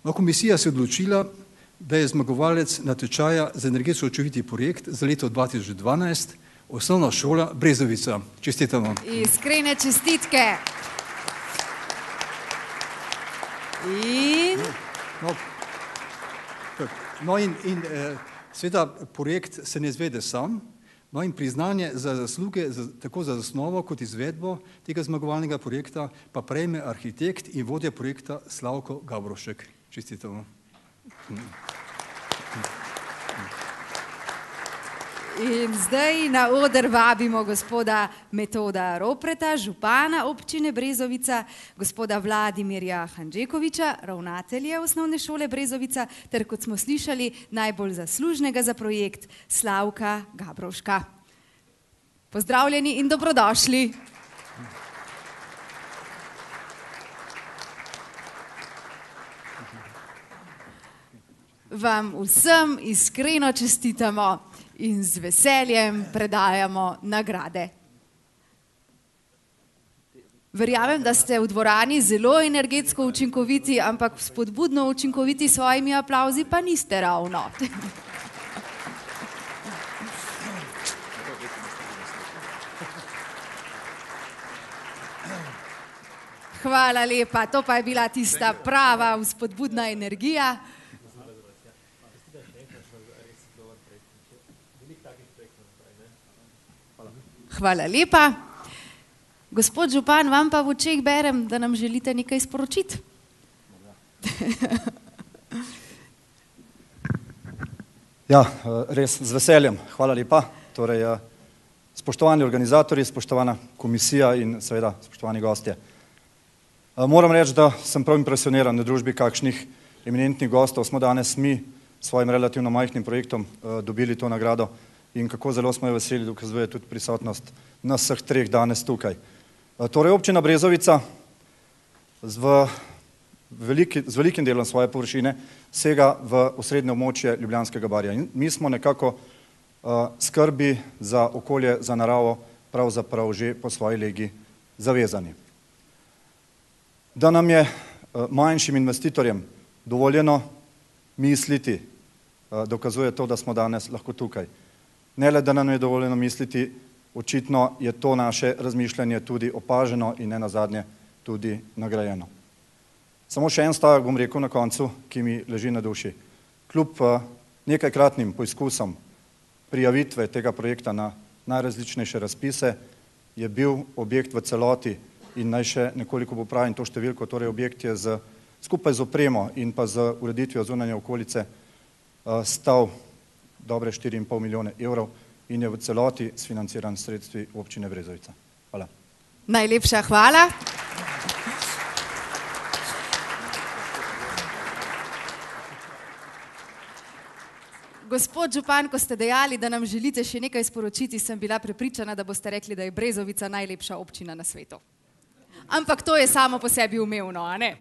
No, komisija se je odločila, da je zmagovalec natečaja za energetsko učinkoviti projekt za leto 2012 Osnovna šola Brezovica. Čestitamo. Iskrene čestitke. Seveda projekt se ne izvede sam, no in priznanje za zasluge, tako za zasnovo kot izvedbo tega zmagovalnega projekta, pa prejme arhitekt in vodja projekta Slavko Gabrovšek. Čestitamo. In zdaj na oder vabimo gospoda Metoda Ropreta, župana občine Brezovica, gospoda Vladimirja Handžekoviča, ravnatelja Osnovne šole Brezovica, ter kot smo slišali, najbolj zaslužnega za projekt Slavka Gabrovška. Pozdravljeni in dobrodošli. Vam vsem iskreno čestitamo in z veseljem predajamo nagrade. Verjamem, da ste v dvorani zelo energetsko učinkoviti, ampak spodbudno učinkoviti s svojimi aplavzi pa niste ravno. Hvala lepa, to pa je bila tista prava spodbudna energija. Hvala lepa. Gospod župan, vam pa v očeh berem, da nam želite nekaj sporočiti. Ja, res z veseljem. Hvala lepa. Torej, spoštovani organizatorji, spoštovana komisija in seveda spoštovani gostje. Moram reči, da sem prav impresioniran na družbi kakšnih eminentnih gostov. Smo danes mi s svojim relativno majhnim projektom dobili to nagrado. In kako zelo smo jo veseli, dokazuje tudi prisotnost nas vseh treh danes tukaj. Torej, občina Brezovica z velikim delom svoje površine sega v osrednje območje Ljubljanskega barja. In mi smo nekako skrbi za okolje, za naravo pravzaprav že po svoji legi zavezani. Da nam je manjšim investitorjem dovoljeno misliti, dokazuje to, da smo danes lahko tukaj. Ne le, da nam je dovoljeno misliti, očitno je to naše razmišljanje tudi opaženo in nenazadnje tudi nagrajeno. Samo še en stavek bom rekel na koncu, ki mi leži na duši. Kljub nekajkratnim poizkusom prijavitve tega projekta na najrazličnejše razpise je bil objekt v celoti in naj še nekoliko popravim to številko, torej objekt je skupaj z opremo in pa z ureditvijo zunanje okolice stal dobre 4,5 milijone evrov in je v celoti sfinanciran s sredstvi občine Brezovica. Hvala. Najlepša hvala. Gospod župan, ko ste dejali, da nam želite še nekaj sporočiti, sem bila prepričana, da boste rekli, da je Brezovica najlepša občina na svetu. Ampak to je samo po sebi umevno, a ne?